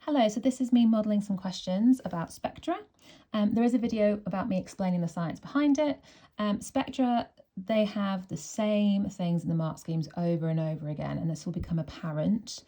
Hello, so this is me modelling some questions about spectra. There is a video about me explaining the science behind it. Spectra, they have the same things in the mark schemes over and over again, and this will become apparent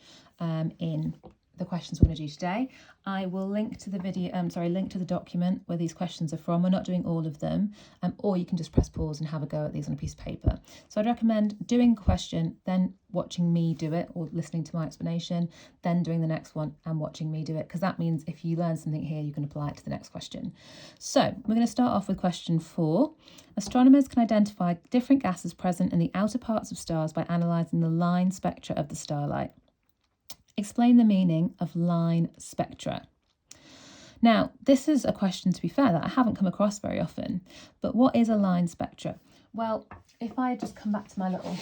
in the questions we're going to do today. I will link to the link to the document where these questions are from. We're not doing all of them, or you can just press pause and have a go at these on a piece of paper. So I'd recommend doing a question, then watching me do it, or listening to my explanation, then doing the next one and watching me do it, because that means if you learn something here, you can apply it to the next question. So we're going to start off with question 4. Astronomers can identify different gases present in the outer parts of stars by analysing the line spectra of the starlight. Explain the meaning of line spectra. Now, this is a question, to be fair, that I haven't come across very often, but what is a line spectra? Well, if I just come back to my little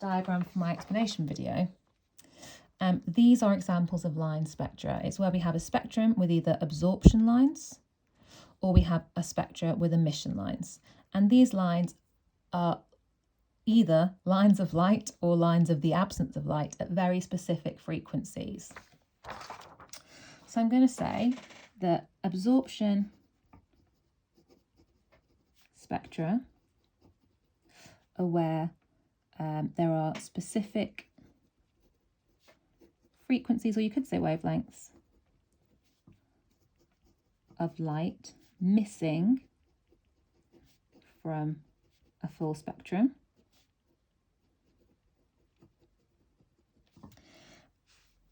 diagram from my explanation video, these are examples of line spectra. It's where we have a spectrum with either absorption lines or we have a spectra with emission lines. And these lines are either lines of light or lines of the absence of light at very specific frequencies. So I'm going to say that absorption spectra are where there are specific frequencies, or you could say wavelengths, of light missing from a full spectrum.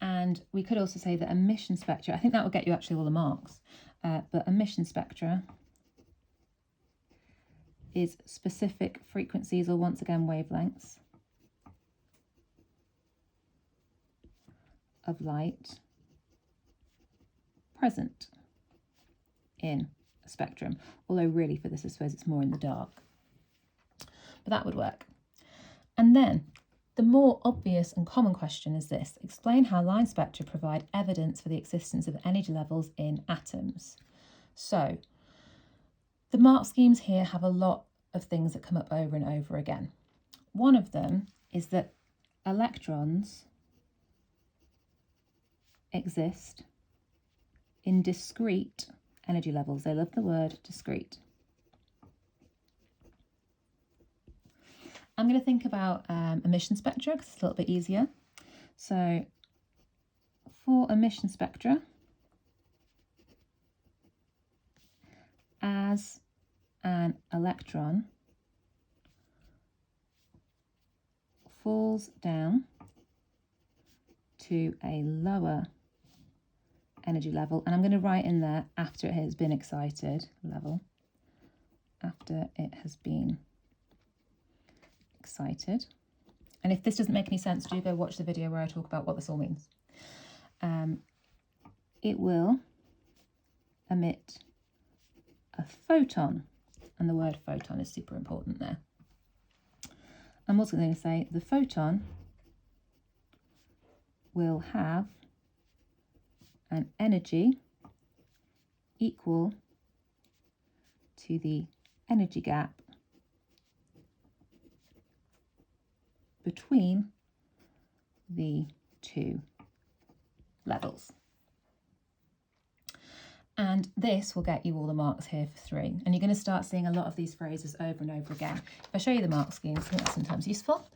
And we could also say that emission spectra, I think that will get you actually all the marks, but emission spectra is specific frequencies, or once again wavelengths, of light present in a spectrum, although really for this I suppose it's more in the dark, but that would work. And then the more obvious and common question is this: explain how line spectra provide evidence for the existence of energy levels in atoms. So the mark schemes here have a lot of things that come up over and over again. One of them is that electrons exist in discrete energy levels. They love the word discrete. I'm going to think about emission spectra because it's a little bit easier. So for emission spectra, as an electron falls down to a lower energy level, and I'm going to write in there after it has been excited, level, after it has been excited. And if this doesn't make any sense, do go watch the video where I talk about what this all means. It will emit a photon, and the word photon is super important there. I'm also going to say the photon will have an energy equal to the energy gap between the two levels. And this will get you all the marks here for 3. And you're going to start seeing a lot of these phrases over and over again. If I show you the mark schemes, I think that's sometimes useful.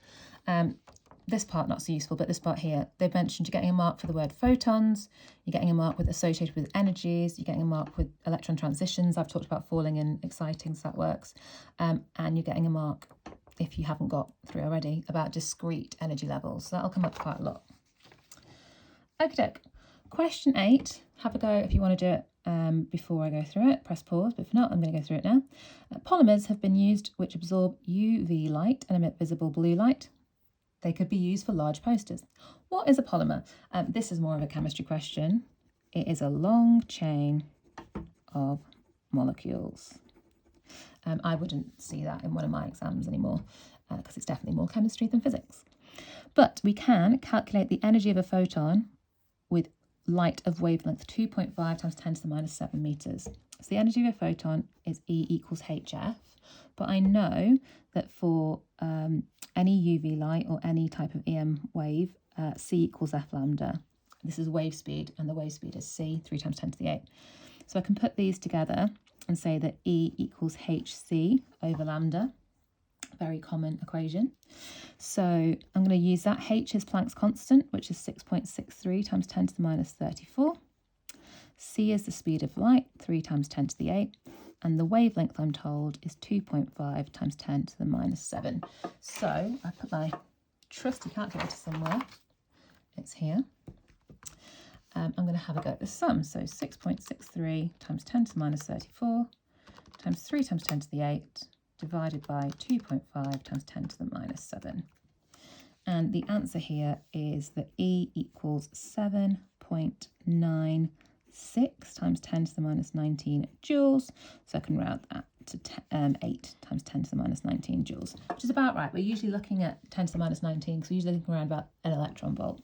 This part not so useful, but this part here, they've mentioned you're getting a mark for the word photons, you're getting a mark with associated with energies, you're getting a mark with electron transitions. I've talked about falling and exciting, so that works. And you're getting a mark, if you haven't got 3 already, about discrete energy levels. So that'll come up quite a lot. Okay, question 8. Have a go if you want to do it before I go through it. Press pause, but if not, I'm going to go through it now. Polymers have been used which absorb UV light and emit visible blue light. They could be used for large posters. What is a polymer? This is more of a chemistry question. It is a long chain of molecules. I wouldn't see that in one of my exams anymore because it's definitely more chemistry than physics. But we can calculate the energy of a photon with light of wavelength 2.5 times 10 to the minus 7 meters. So the energy of a photon is E equals HF, but I know that for any UV light or any type of EM wave, C equals F lambda. This is wave speed, and the wave speed is c, 3 times 10 to the 8. So I can put these together and say that E equals hc over lambda. Very common equation. So I'm going to use that. H is Planck's constant, which is 6.63 times 10 to the minus 34. C is the speed of light, 3 times 10 to the 8. And the wavelength, I'm told, is 2.5 times 10 to the minus 7. So I put my trusty calculator somewhere. It's here. I'm going to have a go at the sum. So 6.63 times 10 to the minus 34 times 3 times 10 to the 8 divided by 2.5 times 10 to the minus 7. And the answer here is that E equals 7.96 times 10 to the minus 19 joules. So I can round that to 8 times 10 to the minus 19 joules, which is about right. We're usually looking at 10 to the minus 19 because we're usually looking around about an electron volt.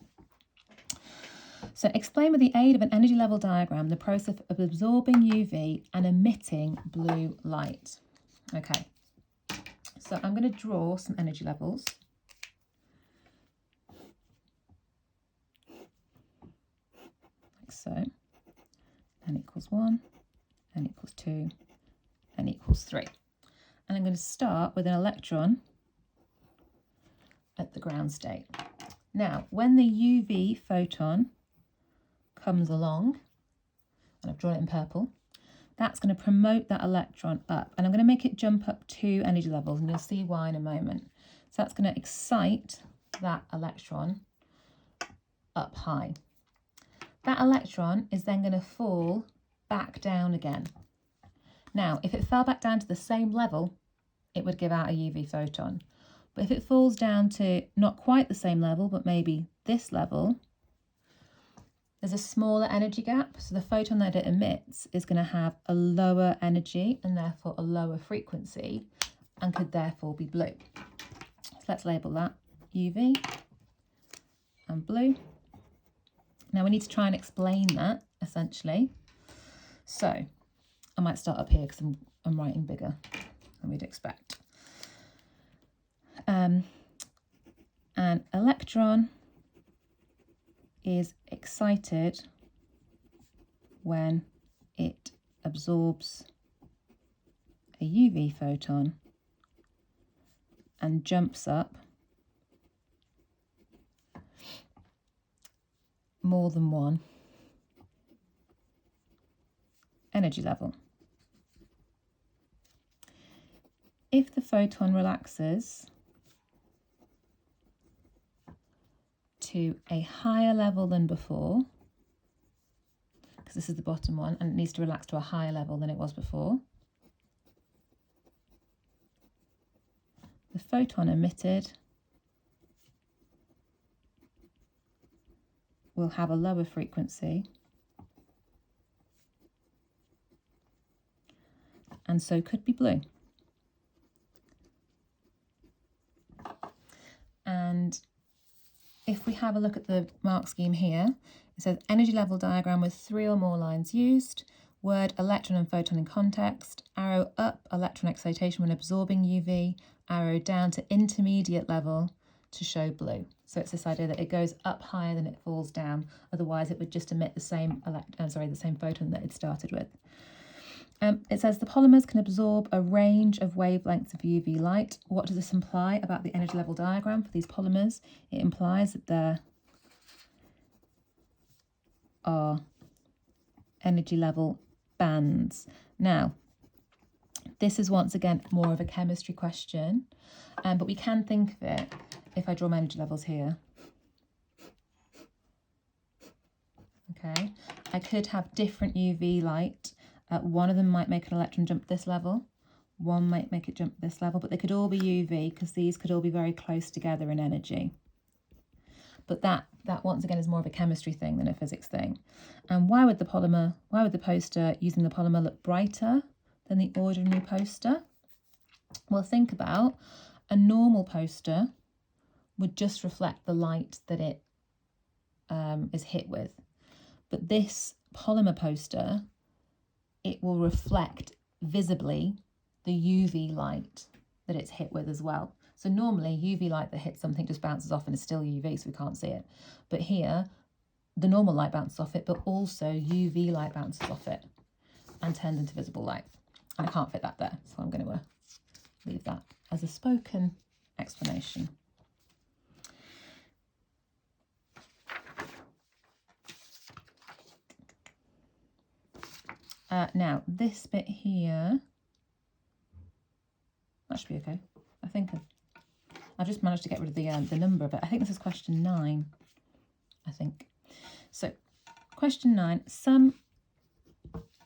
So explain with the aid of an energy level diagram the process of absorbing UV and emitting blue light. Okay, so I'm going to draw some energy levels. Like so. N equals 1, N equals 2, N equals 3. And I'm going to start with an electron at the ground state. Now, when the UV photon comes along, and I've drawn it in purple, that's going to promote that electron up. And I'm going to make it jump up 2 energy levels, and you'll see why in a moment. So that's going to excite that electron up high. That electron is then going to fall back down again. Now, if it fell back down to the same level, it would give out a UV photon. But if it falls down to not quite the same level, but maybe this level, there's a smaller energy gap. So the photon that it emits is going to have a lower energy and therefore a lower frequency and could therefore be blue. So let's label that UV and blue. Now we need to try and explain that essentially. So I might start up here because I'm writing bigger than we'd expect. An electron is excited when it absorbs a UV photon and jumps up more than one energy level. If the photon relaxes to a higher level than before, because this is the bottom one, and it needs to relax to a higher level than it was before, the photon emitted will have a lower frequency and so could be blue. And if we have a look at the mark scheme here, it says energy level diagram with 3 or more lines used, word electron and photon in context, arrow up electron excitation when absorbing UV, arrow down to intermediate level to show blue. So it's this idea that it goes up higher than it falls down, otherwise it would just emit the same photon that it started with. It says the polymers can absorb a range of wavelengths of UV light. What does this imply about the energy level diagram for these polymers? It implies that there are energy level bands. Now, this is once again more of a chemistry question, but we can think of it if I draw my energy levels here. Okay, I could have different UV light. One of them might make an electron jump this level, one might make it jump this level, but they could all be UV because these could all be very close together in energy. But that once again is more of a chemistry thing than a physics thing. And why would the poster using the polymer look brighter than the ordinary poster? Well, think about a normal poster would just reflect the light that it is hit with. But this polymer poster, it will reflect visibly the UV light that it's hit with as well. So normally UV light that hits something just bounces off and is still UV, so we can't see it. But here, the normal light bounces off it, but also UV light bounces off it and turns into visible light. And I can't fit that there, so I'm going to leave that as a spoken explanation. Now, this bit here, that should be okay. I think I've just managed to get rid of the number, but I think this is question 9, I think. So, question 9,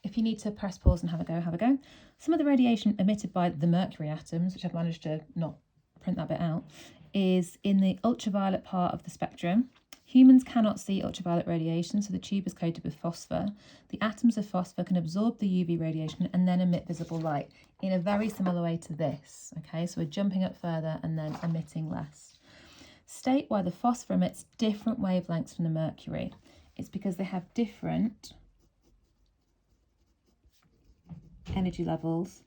if you need to press pause and have a go, have a go. Some of the radiation emitted by the mercury atoms, which I've managed to not print that bit out, is in the ultraviolet part of the spectrum. Humans cannot see ultraviolet radiation, so the tube is coated with phosphor. The atoms of phosphor can absorb the UV radiation and then emit visible light in a very similar way to this. Okay, so we're jumping up further and then emitting less. State why the phosphor emits different wavelengths from the mercury. It's because they have different energy levels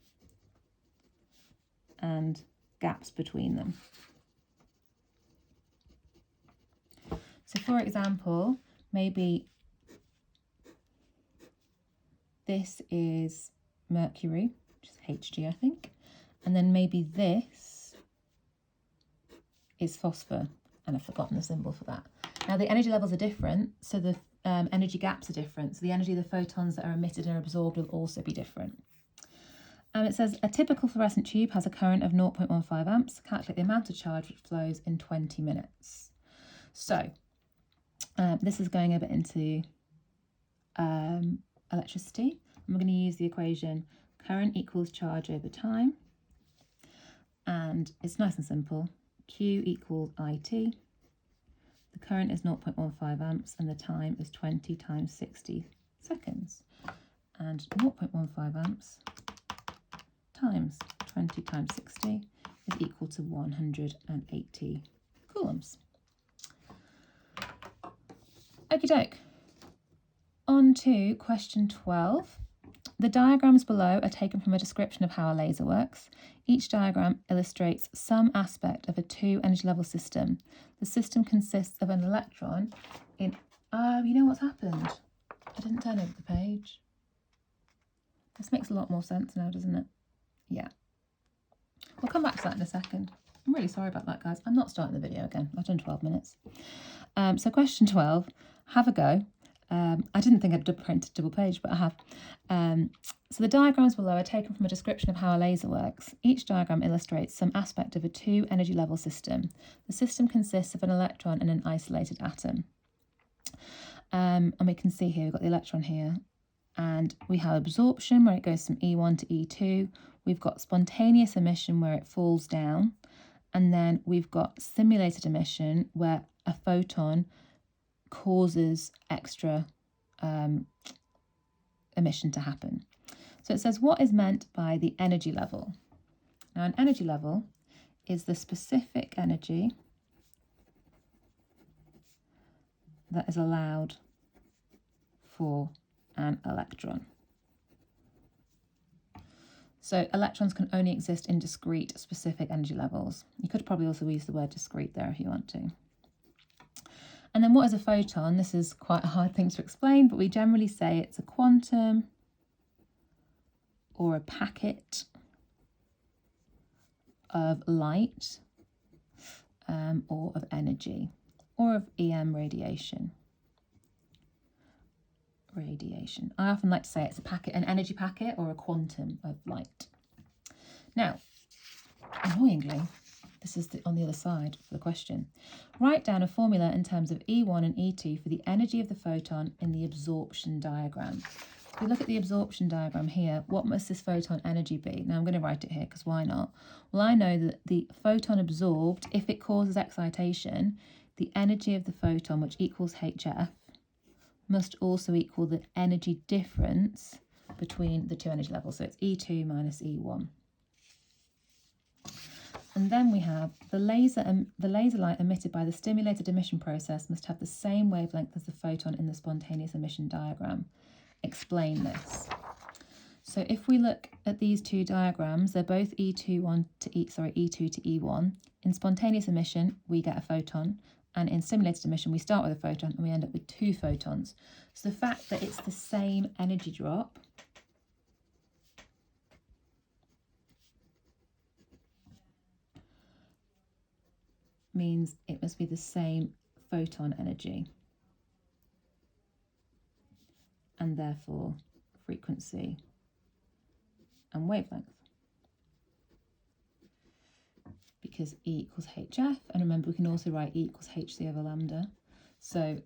and gaps between them. So for example, maybe this is mercury, which is Hg, I think, and then maybe this is phosphor, and I've forgotten the symbol for that. Now the energy levels are different, so the energy gaps are different, so the energy of the photons that are emitted and absorbed will also be different. It says a typical fluorescent tube has a current of 0.15 amps. Calculate the amount of charge which flows in 20 minutes. So this is going a bit into electricity. And we're going to use the equation current equals charge over time. And it's nice and simple. Q equals IT. The current is 0.15 amps and the time is 20 times 60 seconds. And 0.15 amps times 20 times 60 is equal to 180 coulombs. Okie doke. On to question 12. The diagrams below are taken from a description of how a laser works. Each diagram illustrates some aspect of a 2 energy level system. The system consists of an electron in... Oh, you know what's happened? I didn't turn over the page. This makes a lot more sense now, doesn't it? Yeah. We'll come back to that in a second. I'm really sorry about that, guys. I'm not starting the video again. I've done 12 minutes. So question 12, have a go. I didn't think I'd printed double page, but I have. So the diagrams below are taken from a description of how a laser works. Each diagram illustrates some aspect of a 2 energy level system. The system consists of an electron and an isolated atom. And we can see here, we've got the electron here. And we have absorption, where it goes from E1 to E2. We've got spontaneous emission, where it falls down. And then we've got simulated emission, where a photon causes extra emission to happen. So it says, what is meant by the energy level? Now, an energy level is the specific energy that is allowed for an electron. So electrons can only exist in discrete specific energy levels. You could probably also use the word discrete there if you want to. And then what is a photon? This is quite a hard thing to explain, but we generally say it's a quantum or a packet of light or of energy or of EM radiation. I often like to say it's a packet, an energy packet or a quantum of light. Now, annoyingly, this is on the other side for the question. Write down a formula in terms of E1 and E2 for the energy of the photon in the absorption diagram. If we look at the absorption diagram here, what must this photon energy be? Now I'm going to write it here because why not? Well, I know that the photon absorbed, if it causes excitation, the energy of the photon, which equals HF, must also equal the energy difference between the 2 energy levels. So it's E2 minus E1. And then we have the laser light emitted by the stimulated emission process must have the same wavelength as the photon in the spontaneous emission diagram. Explain this. So if we look at these two diagrams, they're both E2 to E1. In spontaneous emission, we get a photon, And in stimulated emission, we start with a photon and we end up with 2 photons. So the fact that it's the same energy drop means it must be the same photon energy, and therefore frequency and wavelength. Because E equals HF, and remember we can also write E equals hc over lambda. So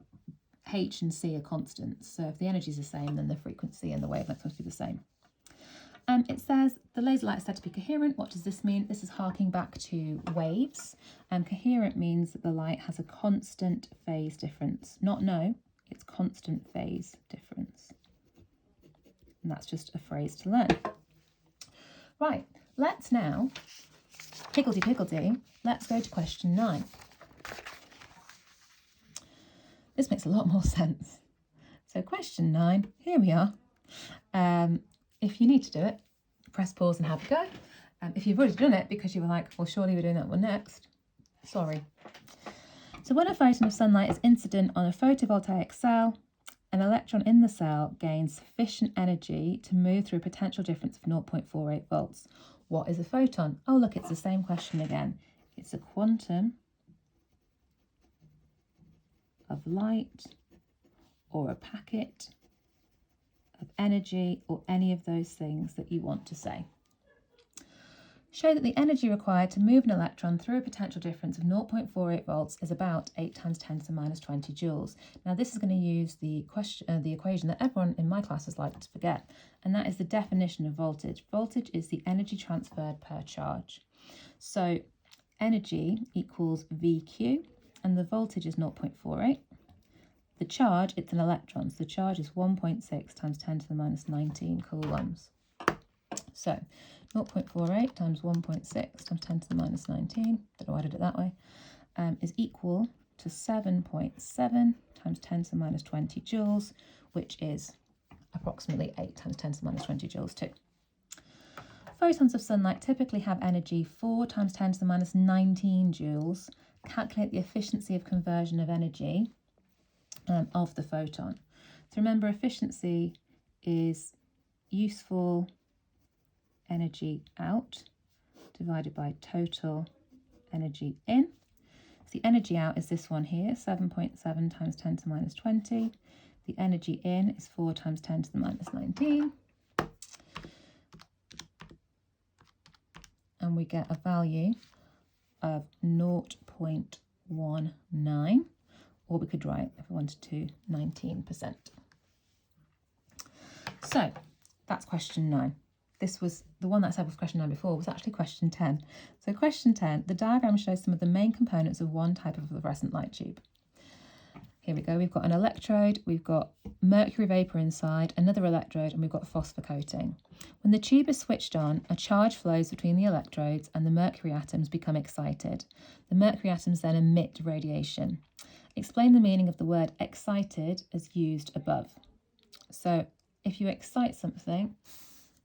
H and C are constants. So if the energy is the same, then the frequency and the wavelength must be the same. It says the laser light is said to be coherent. What does this mean? This is harking back to waves. Coherent means that the light has a constant phase difference. Not no, it's constant phase difference. And that's just a phrase to learn. Right, let's now, higgledy-piggledy, let's go to question 9. This makes a lot more sense. So question 9, here we are. If you need to do it, press pause and have a go. If you've already done it because you were like, well, surely we're doing that one next, sorry. So when a photon of sunlight is incident on a photovoltaic cell, an electron in the cell gains sufficient energy to move through a potential difference of 0.48 volts. What is a photon? Oh, look, it's the same question again. It's a quantum of light or a packet of energy or any of those things that you want to say. Show that the energy required to move an electron through a potential difference of 0.48 volts is about 8 times 10 to the minus 20 joules. Now this is going to use the equation that everyone in my class has liked to forget, and that is the definition of voltage. Voltage is the energy transferred per charge. So energy equals VQ, and the voltage is 0.48. The charge, it's an electron, so the charge is 1.6 times 10 to the minus 19 coulombs. So 0.48 times 1.6 times 10 to the minus 19, don't know why I did it that way, is equal to 7.7 times 10 to the minus 20 joules, which is approximately 8 times 10 to the minus 20 joules too. Photons of sunlight typically have energy 4 times 10 to the minus 19 joules. Calculate the efficiency of conversion of energy of the photon. So remember, efficiency is useful energy out divided by total energy in. So the energy out is this one here, 7.7 times 10 to the minus 20. The energy in is 4 times 10 to the minus 19. And we get a value of 0.19, or we could write, if we wanted to, 19%. So that's question 9. This was the one that I said was question 9 before, was actually question 10. So question 10, the diagram shows some of the main components of one type of fluorescent light tube. Here we go, we've got an electrode, we've got mercury vapour inside, another electrode, and we've got phosphor coating. When the tube is switched on, a charge flows between the electrodes and the mercury atoms become excited. The mercury atoms then emit radiation. Explain the meaning of the word excited as used above. So if you excite something,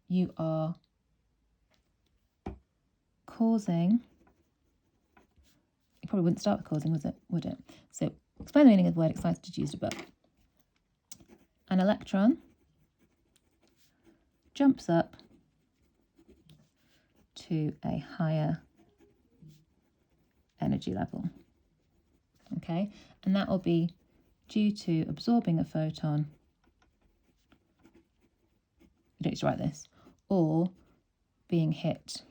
you are causing, you probably wouldn't start with causing, would it? So explain the meaning of the word excited as used above. An electron jumps up to a higher energy level, okay? And that will be due to absorbing a photon, you don't need to write this, or being hit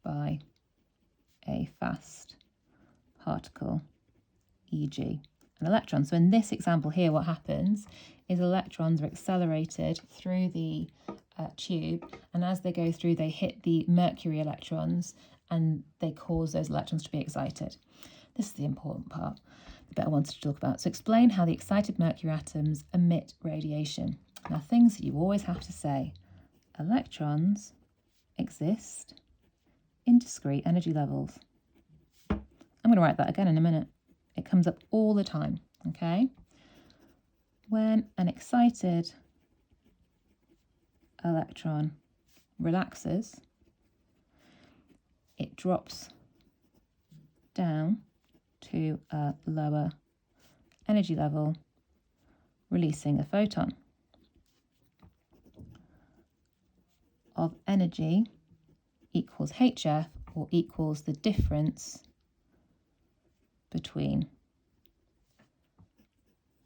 by a fast particle, e.g. an electron. So in this example here, what happens is electrons are accelerated through the tube, and as they go through, they hit the mercury electrons and they cause those electrons to be excited. This is the important part, the bit I wanted to talk about. So explain how the excited mercury atoms emit radiation. Now, things that you always have to say: electrons exist in discrete energy levels. I'm going to write that again in a minute. It comes up all the time, okay? When an excited electron relaxes, it drops down to a lower energy level, releasing a photon of energy equals HF, or equals the difference between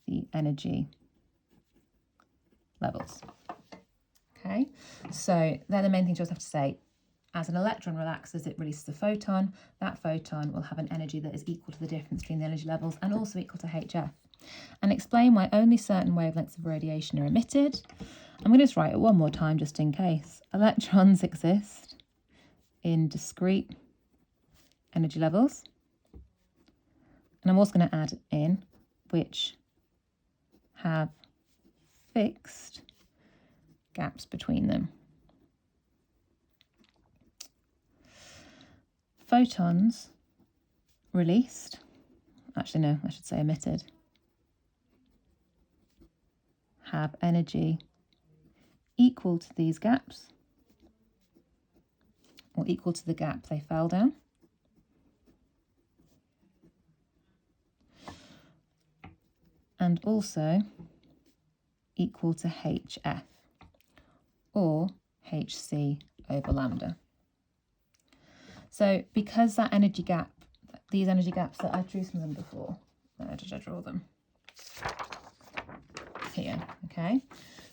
the energy levels. Okay, so they're the main things you just have to say. As an electron relaxes, it releases a photon. That photon will have an energy that is equal to the difference between the energy levels and also equal to HF. And explain why only certain wavelengths of radiation are emitted. I'm going to just write it one more time just in case. Electrons exist in discrete energy levels. And I'm also going to add in which have fixed gaps between them. Photons released, actually no, I should say emitted, have energy equal to these gaps, or equal to the gap they fell down. And also equal to HF, or HC over lambda. So because that energy gap, these energy gaps that I drew some of them before, where did I draw them? Here, okay.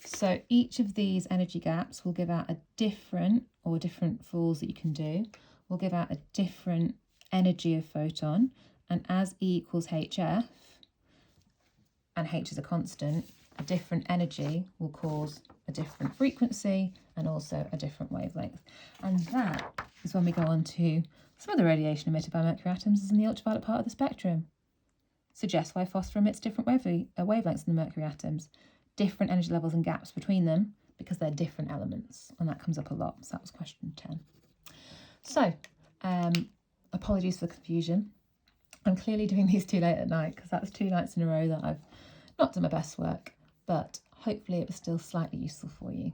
So each of these energy gaps will give out a different, or different falls that you can do, will give out a different energy of photon, and as E equals HF, and H is a constant, a different energy will cause a different frequency and also a different wavelength. And that is when we go on to some of the radiation emitted by mercury atoms is in the ultraviolet part of the spectrum. Suggests why phosphor emits different wavelengths than the mercury atoms, different energy levels and gaps between them because they're different elements, and that comes up a lot. So that was question 10. So, apologies for the confusion. I'm clearly doing these too late at night because that's 2 nights in a row that I've not done my best work, but hopefully it was still slightly useful for you.